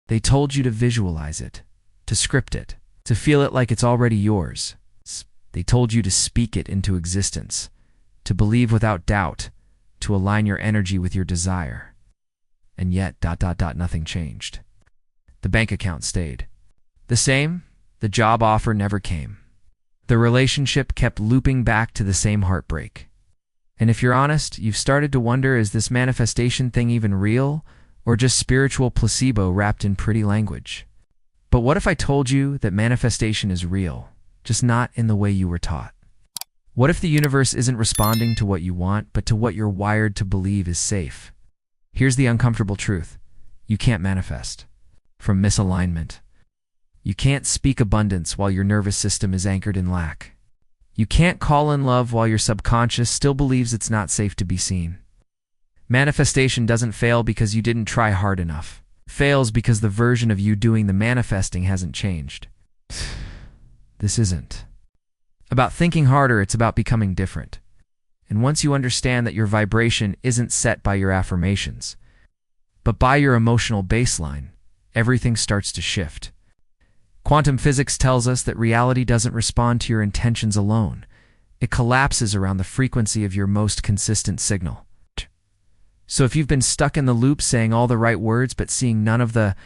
They told you to visualize it, to script it, to feel it like it's already yours. They told you to speak it into existence, to believe without doubt, to align your energy with your desire. And yet, nothing changed. The bank account stayed the same. The job offer never came. The relationship kept looping back to the same heartbreak. And if you're honest, you've started to wonder, is this manifestation thing even real, or just spiritual placebo wrapped in pretty language? But what if I told you that manifestation is real, just not in the way you were taught? What if the universe isn't responding to what you want, but to what you're wired to believe is safe? Here's the uncomfortable truth. You can't manifest from misalignment. You can't speak abundance while your nervous system is anchored in lack. You can't call in love while your subconscious still believes it's not safe to be seen. Manifestation doesn't fail because you didn't try hard enough. It fails because the version of you doing the manifesting hasn't changed. This isn't about thinking harder, it's about becoming different. And once you understand that your vibration isn't set by your affirmations, but by your emotional baseline, everything starts to shift. Quantum physics tells us that reality doesn't respond to your intentions alone. It collapses around the frequency of your most consistent signal. So if you've been stuck in the loop saying all the right words but seeing none of the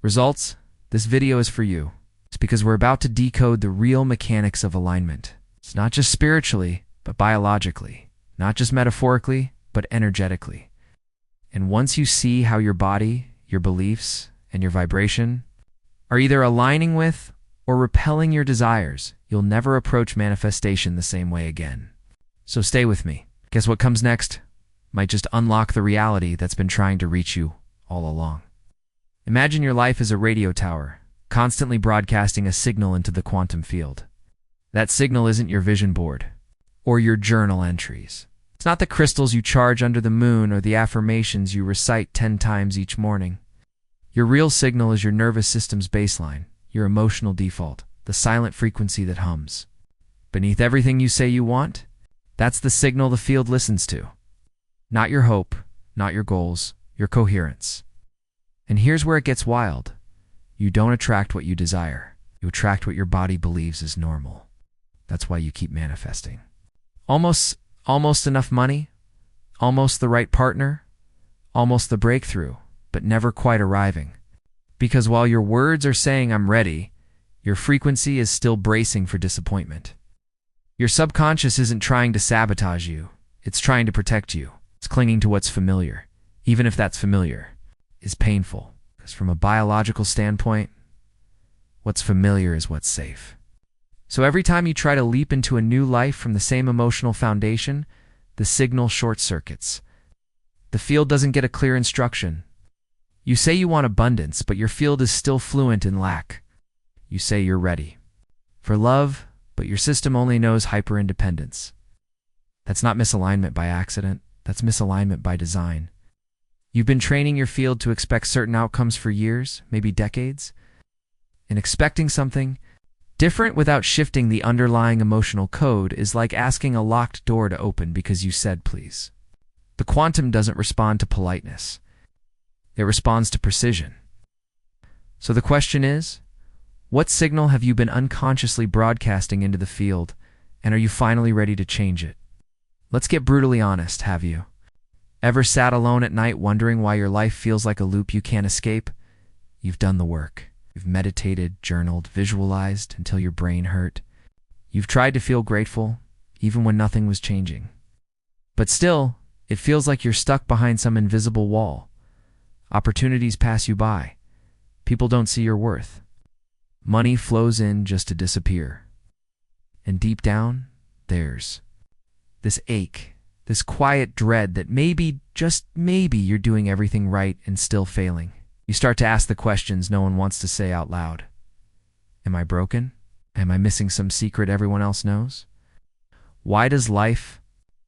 results, this video is for you. It's because we're about to decode the real mechanics of alignment. It's not just spiritually, but biologically. Not just metaphorically, but energetically. And once you see how your body, your beliefs, and your vibration are either aligning with or repelling your desires, you'll never approach manifestation the same way again. So stay with me. Guess what comes next might just unlock the reality that's been trying to reach you all along. Imagine your life as a radio tower, constantly broadcasting a signal into the quantum field. That signal isn't your vision board or your journal entries. It's not the crystals you charge under the moon or the affirmations you recite 10 times each morning. Your real signal is your nervous system's baseline, your emotional default, the silent frequency that hums. Beneath everything you say you want, that's the signal the field listens to. Not your hope, not your goals, your coherence. And here's where it gets wild. You don't attract what you desire. You attract what your body believes is normal. That's why you keep manifesting. Almost enough money, almost the right partner, almost the breakthrough, but never quite arriving. Because while your words are saying I'm ready, your frequency is still bracing for disappointment. Your subconscious isn't trying to sabotage you. It's trying to protect you. It's clinging to what's familiar, even if that's familiar is painful. Because from a biological standpoint, what's familiar is what's safe. So every time you try to leap into a new life from the same emotional foundation, the signal short circuits. The field doesn't get a clear instruction. You say you want abundance, but your field is still fluent in lack. You say you're ready for love, but your system only knows hyper-independence. That's not misalignment by accident. That's misalignment by design. You've been training your field to expect certain outcomes for years, maybe decades. And expecting something different without shifting the underlying emotional code is like asking a locked door to open because you said please. The quantum doesn't respond to politeness. It responds to precision. So the question is, what signal have you been unconsciously broadcasting into the field, and are you finally ready to change it? Let's get brutally honest, have you? Ever sat alone at night wondering why your life feels like a loop you can't escape? You've done the work. You've meditated, journaled, visualized until your brain hurt. You've tried to feel grateful, even when nothing was changing. But still, it feels like you're stuck behind some invisible wall. Opportunities pass you by. People don't see your worth. Money flows in just to disappear. And deep down, there's this ache, this quiet dread that maybe, just maybe, you're doing everything right and still failing. You start to ask the questions no one wants to say out loud. Am I broken? Am I missing some secret everyone else knows? Why does life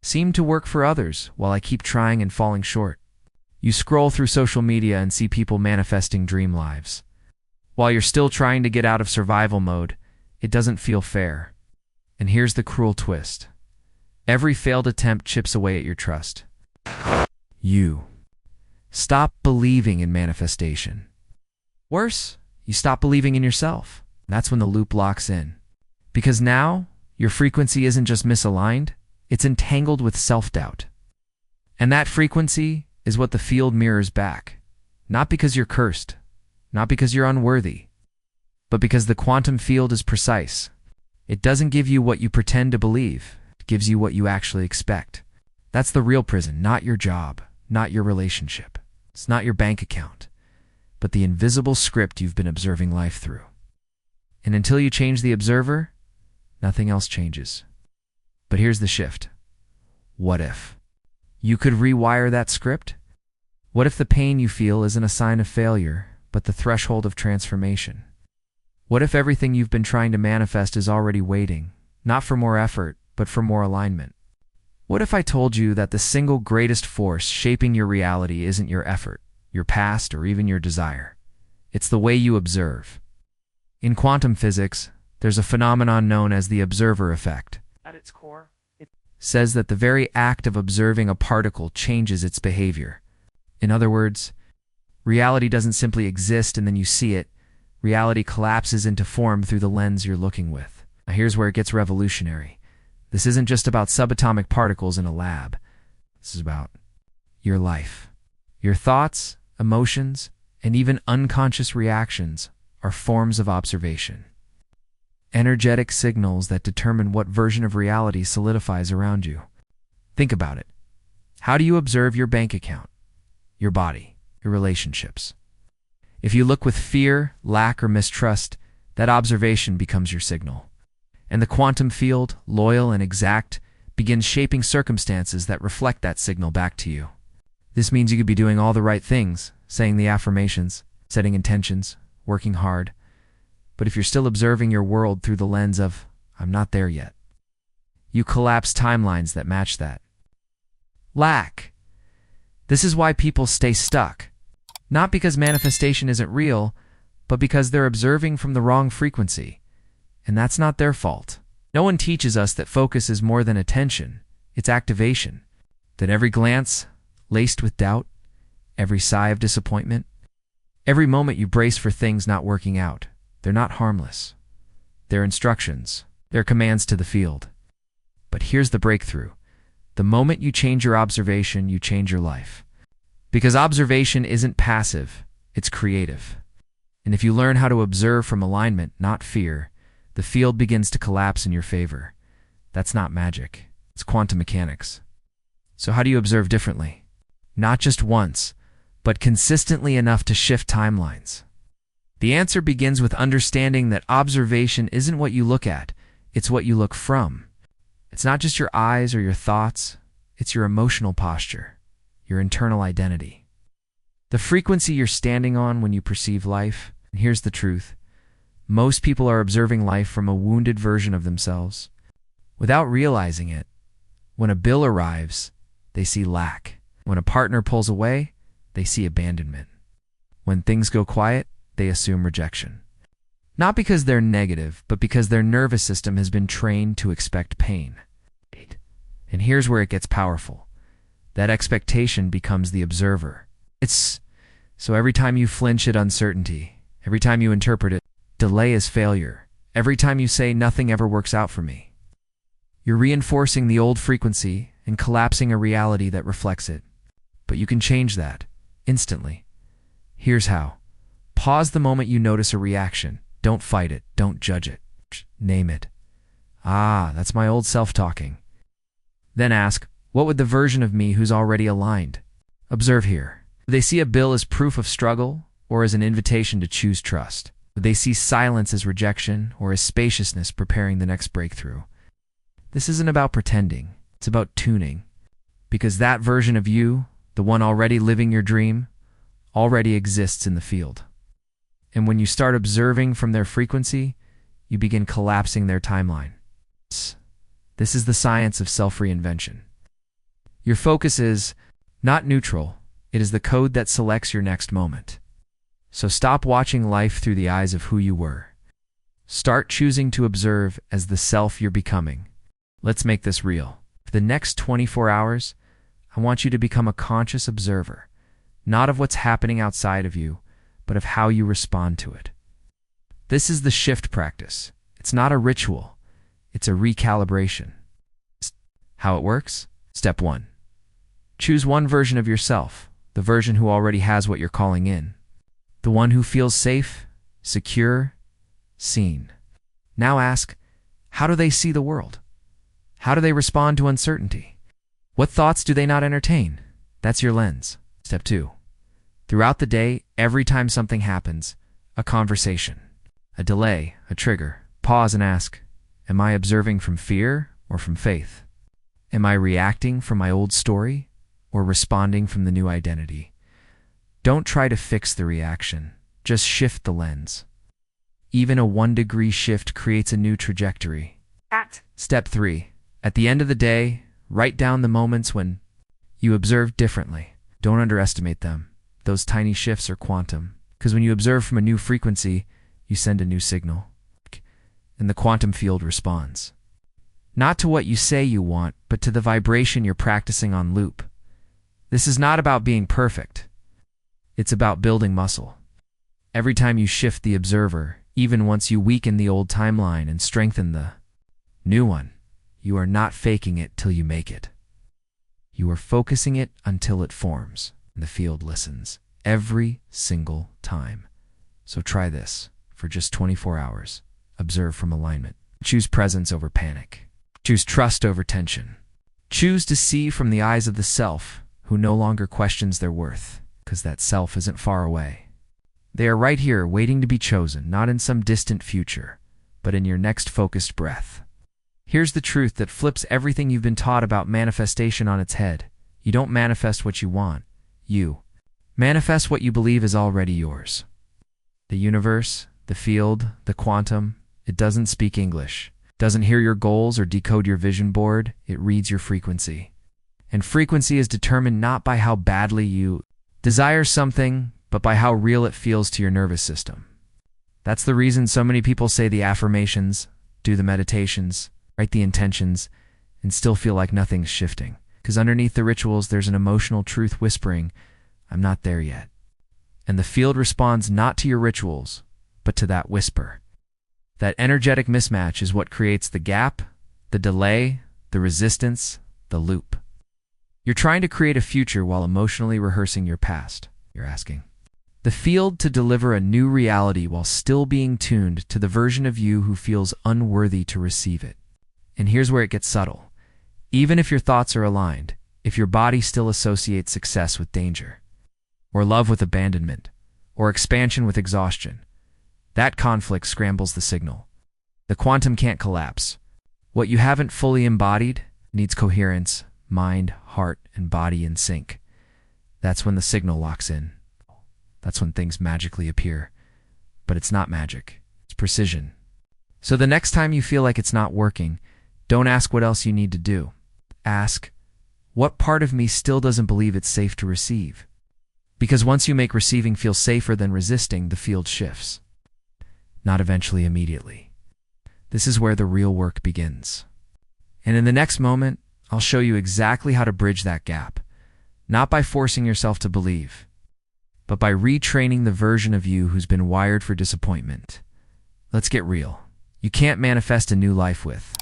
seem to work for others while I keep trying and falling short? You scroll through social media and see people manifesting dream lives. While you're still trying to get out of survival mode, it doesn't feel fair. And here's the cruel twist. Every failed attempt chips away at your trust. You stop believing in manifestation. Worse, you stop believing in yourself. That's when the loop locks in. Because now, your frequency isn't just misaligned, it's entangled with self-doubt. And that frequency is what the field mirrors back. Not because you're cursed, not because you're unworthy, but because the quantum field is precise. It doesn't give you what you pretend to believe, it gives you what you actually expect. That's the real prison, not your job, not your relationship. It's not your bank account, but the invisible script you've been observing life through. And until you change the observer, nothing else changes. But here's the shift. What if you could rewire that script? What if the pain you feel isn't a sign of failure, but the threshold of transformation? What if everything you've been trying to manifest is already waiting, not for more effort, but for more alignment? What if I told you that the single greatest force shaping your reality isn't your effort, your past, or even your desire? It's the way you observe. In quantum physics, there's a phenomenon known as the observer effect. At its core, it says that the very act of observing a particle changes its behavior. In other words, reality doesn't simply exist and then you see it. Reality collapses into form through the lens you're looking with. Now here's where it gets revolutionary. This isn't just about subatomic particles in a lab. This is about your life. Your thoughts, emotions, and even unconscious reactions are forms of observation. Energetic signals that determine what version of reality solidifies around you. Think about it. How do you observe your bank account, your body, your relationships? If you look with fear, lack, or mistrust, that observation becomes your signal. And the quantum field, loyal and exact, begins shaping circumstances that reflect that signal back to you. This means you could be doing all the right things, saying the affirmations, setting intentions, working hard. But if you're still observing your world through the lens of, I'm not there yet, you collapse timelines that match that. Lack. This is why people stay stuck. Not because manifestation isn't real, but because they're observing from the wrong frequency. And that's not their fault. No one teaches us that focus is more than attention, it's activation. That every glance, laced with doubt, every sigh of disappointment, every moment you brace for things not working out, they're not harmless. They're instructions, they're commands to the field. But here's the breakthrough. The moment you change your observation, you change your life. Because observation isn't passive, it's creative. And if you learn how to observe from alignment, not fear, the field begins to collapse in your favor. That's not magic. It's quantum mechanics. So how do you observe differently? Not just once, but consistently enough to shift timelines. The answer begins with understanding that observation isn't what you look at, it's what you look from. It's not just your eyes or your thoughts, it's your emotional posture, your internal identity. The frequency you're standing on when you perceive life, and here's the truth. Most people are observing life from a wounded version of themselves. Without realizing it, when a bill arrives, they see lack. When a partner pulls away, they see abandonment. When things go quiet, they assume rejection. Not because they're negative, but because their nervous system has been trained to expect pain. And here's where it gets powerful. That expectation becomes the observer. So every time you flinch at uncertainty, every time you interpret it, delay as failure, every time you say nothing ever works out for me, you're reinforcing the old frequency and collapsing a reality that reflects it. But you can change that instantly. Here's how. Pause the moment you notice a reaction. Don't fight it. Don't judge it. Name it. Ah, that's my old self talking. Then ask, what would the version of me who's already aligned? Observe here. Do they see a bill as proof of struggle or as an invitation to choose trust? Do they see silence as rejection or as spaciousness preparing the next breakthrough? This isn't about pretending. It's about tuning. Because that version of you, the one already living your dream, already exists in the field. And when you start observing from their frequency, you begin collapsing their timeline. This is the science of self-reinvention. Your focus is not neutral. It is the code that selects your next moment. So stop watching life through the eyes of who you were. Start choosing to observe as the self you're becoming. Let's make this real. For the next 24 hours, I want you to become a conscious observer, not of what's happening outside of you, but of how you respond to it. This is the shift practice. It's not a ritual. It's a recalibration. How it works? Step 1. Choose one version of yourself, the version who already has what you're calling in. The one who feels safe, secure, seen. Now ask, how do they see the world? How do they respond to uncertainty? What thoughts do they not entertain? That's your lens. Step 2. Throughout the day, every time something happens, a conversation, a delay, a trigger, pause and ask, am I observing from fear or from faith? Am I reacting from my old story or responding from the new identity? Don't try to fix the reaction. Just shift the lens. Even a 1-degree shift creates a new trajectory. Step 3. At the end of the day, write down the moments when you observed differently. Don't underestimate them. Those tiny shifts are quantum. Because when you observe from a new frequency, you send a new signal. And the quantum field responds. Not to what you say you want, but to the vibration you're practicing on loop. This is not about being perfect. It's about building muscle. Every time you shift the observer, even once you weaken the old timeline and strengthen the new one, you are not faking it till you make it. You are focusing it until it forms, and the field listens every single time. So try this for just 24 hours. Observe from alignment. Choose presence over panic. Choose trust over tension. Choose to see from the eyes of the self who no longer questions their worth, because that self isn't far away. They are right here waiting to be chosen, not in some distant future, but in your next focused breath. Here's the truth that flips everything you've been taught about manifestation on its head. You don't manifest what you want. You manifest what you believe is already yours. The universe, the field, the quantum, it doesn't speak English, doesn't hear your goals or decode your vision board. It reads your frequency. And frequency is determined not by how badly you desire something, but by how real it feels to your nervous system. That's the reason so many people say the affirmations, do the meditations, write the intentions, and still feel like nothing's shifting. Because underneath the rituals, there's an emotional truth whispering, I'm not there yet. And the field responds not to your rituals, but to that whisper. That energetic mismatch is what creates the gap, the delay, the resistance, the loop. You're trying to create a future while emotionally rehearsing your past, you're asking. The field to deliver a new reality while still being tuned to the version of you who feels unworthy to receive it. And here's where it gets subtle. Even if your thoughts are aligned, if your body still associates success with danger, or love with abandonment, or expansion with exhaustion, that conflict scrambles the signal. The quantum can't collapse. What you haven't fully embodied needs coherence, mind, heart, and body in sync. That's when the signal locks in. That's when things magically appear. But it's not magic. It's precision. So the next time you feel like it's not working, don't ask what else you need to do. Ask, what part of me still doesn't believe it's safe to receive? Because once you make receiving feel safer than resisting, the field shifts. Not eventually, immediately. This is where the real work begins. And in the next moment, I'll show you exactly how to bridge that gap. Not by forcing yourself to believe, but by retraining the version of you who's been wired for disappointment. Let's get real. You can't manifest a new life with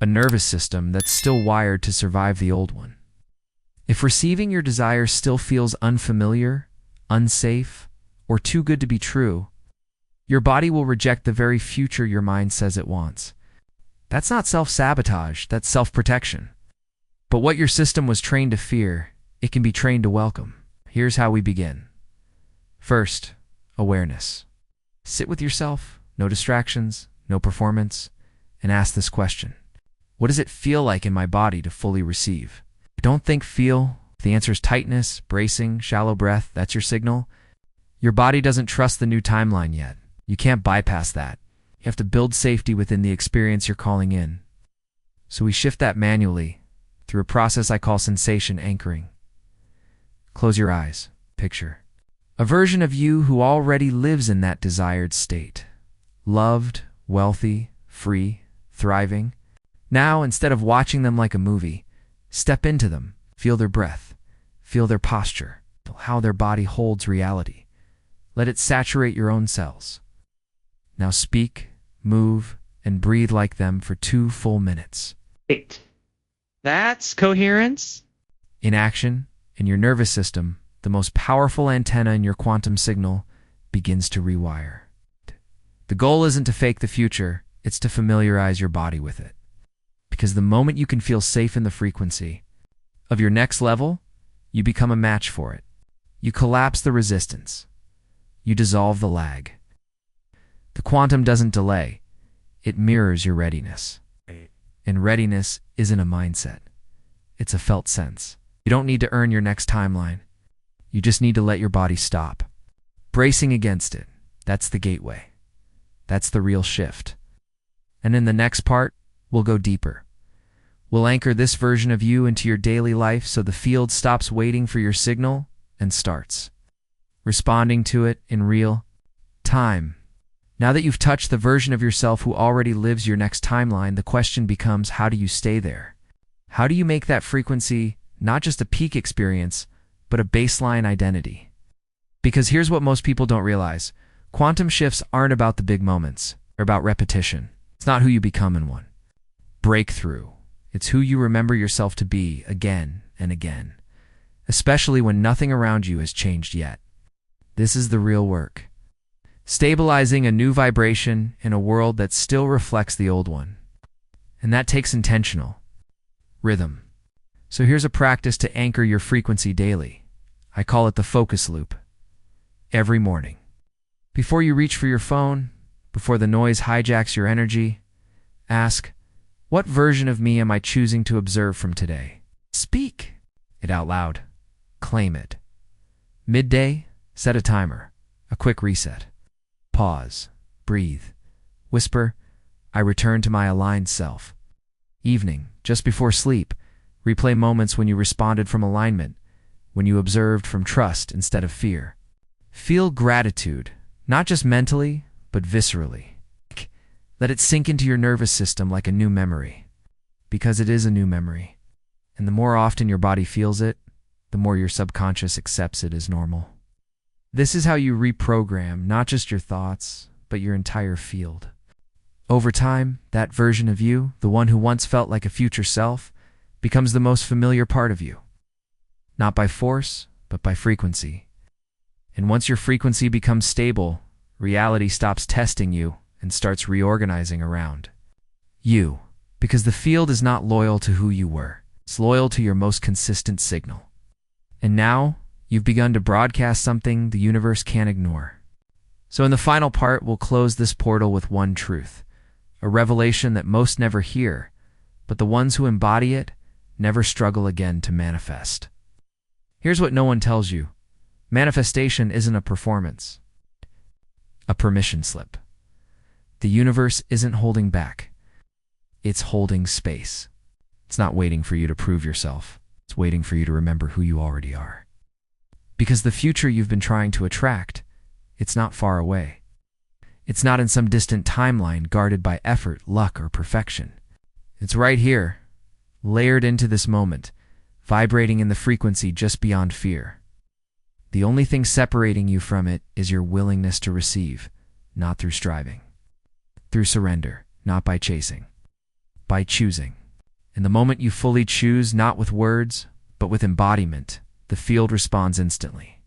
a nervous system that's still wired to survive the old one. If receiving your desire still feels unfamiliar, unsafe, or too good to be true, your body will reject the very future your mind says it wants. That's not self-sabotage, that's self-protection. But what your system was trained to fear, it can be trained to welcome. Here's how we begin. First, awareness. Sit with yourself, no distractions, no performance, and ask this question. What does it feel like in my body to fully receive? Don't think feel. If the answer is tightness, bracing, shallow breath, that's your signal. Your body doesn't trust the new timeline yet. You can't bypass that. You have to build safety within the experience you're calling in. So we shift that manually through a process I call sensation anchoring. Close your eyes. Picture a version of you who already lives in that desired state. Loved, wealthy, free, thriving. Now, instead of watching them like a movie, step into them. Feel their breath. Feel their posture. Feel how their body holds reality. Let it saturate your own cells. Now speak, move, and breathe like them for 2 full minutes. Wait, that's coherence? In action, in your nervous system, the most powerful antenna in your quantum signal begins to rewire. The goal isn't to fake the future, it's to familiarize your body with it. Because the moment you can feel safe in the frequency of your next level, you become a match for it. You collapse the resistance. You dissolve the lag. The quantum doesn't delay. It mirrors your readiness. And readiness isn't a mindset. It's a felt sense. You don't need to earn your next timeline. You just need to let your body stop. Bracing against it, that's the gateway. That's the real shift. And in the next part, we'll go deeper. We'll anchor this version of you into your daily life so the field stops waiting for your signal and starts responding to it in real time. Now that you've touched the version of yourself who already lives your next timeline, the question becomes, how do you stay there? How do you make that frequency not just a peak experience, but a baseline identity? Because here's what most people don't realize. Quantum shifts aren't about the big moments. They're about repetition. It's not who you become in one. Breakthrough. It's who you remember yourself to be again and again, especially when nothing around you has changed yet. This is the real work. Stabilizing a new vibration in a world that still reflects the old one. And that takes intentional rhythm. So here's a practice to anchor your frequency daily. I call it the focus loop. Every morning, before you reach for your phone, before the noise hijacks your energy, ask, what version of me am I choosing to observe from today? Speak it out loud. Claim it. Midday, set a timer, a quick reset. Pause, breathe, whisper, I return to my aligned self. Evening, just before sleep, replay moments when you responded from alignment, when you observed from trust instead of fear. Feel gratitude, not just mentally, but viscerally. Let it sink into your nervous system like a new memory, because it is a new memory. And the more often your body feels it, the more your subconscious accepts it as normal. This is how you reprogram not just your thoughts, but your entire field. Over time, that version of you, the one who once felt like a future self, becomes the most familiar part of you. Not by force, but by frequency. And once your frequency becomes stable, reality stops testing you and starts reorganizing around you. Because the field is not loyal to who you were. It's loyal to your most consistent signal. And now, you've begun to broadcast something the universe can't ignore. So in the final part, we'll close this portal with one truth, a revelation that most never hear, but the ones who embody it never struggle again to manifest. Here's what no one tells you. Manifestation isn't a performance, a permission slip. The universe isn't holding back. It's holding space. It's not waiting for you to prove yourself. It's waiting for you to remember who you already are. Because the future you've been trying to attract, it's not far away. It's not in some distant timeline guarded by effort, luck, or perfection. It's right here, layered into this moment, vibrating in the frequency just beyond fear. The only thing separating you from it is your willingness to receive, not through striving. Through surrender, not by chasing. By choosing. And the moment you fully choose, not with words, but with embodiment, the field responds instantly.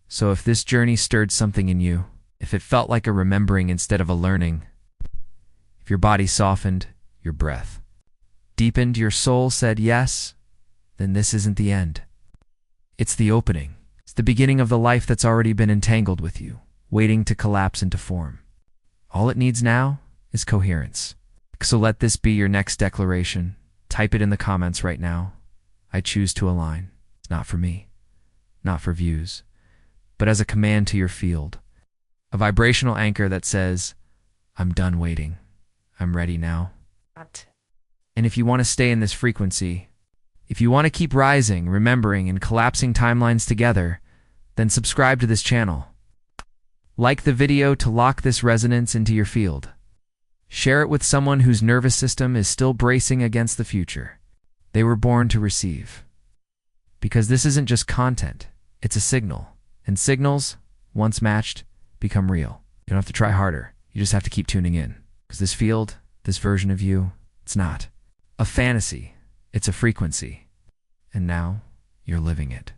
So if this journey stirred something in you, if it felt like a remembering instead of a learning, if your body softened, your breath deepened, your soul said yes, then this isn't the end. It's the opening. It's the beginning of the life that's already been entangled with you, waiting to collapse into form. All it needs now is coherence. So let this be your next declaration. Type it in the comments right now. I choose to align. It's not for me, not for views, but as a command to your field. A vibrational anchor that says, I'm done waiting. I'm ready now. And if you want to stay in this frequency, if you want to keep rising, remembering, and collapsing timelines together, then subscribe to this channel. Like the video to lock this resonance into your field. Share it with someone whose nervous system is still bracing against the future. They were born to receive. Because this isn't just content, it's a signal. And signals, once matched, become real. You don't have to try harder. You just have to keep tuning in. Because this field, this version of you, it's not a fantasy. It's a frequency. And now you're living it.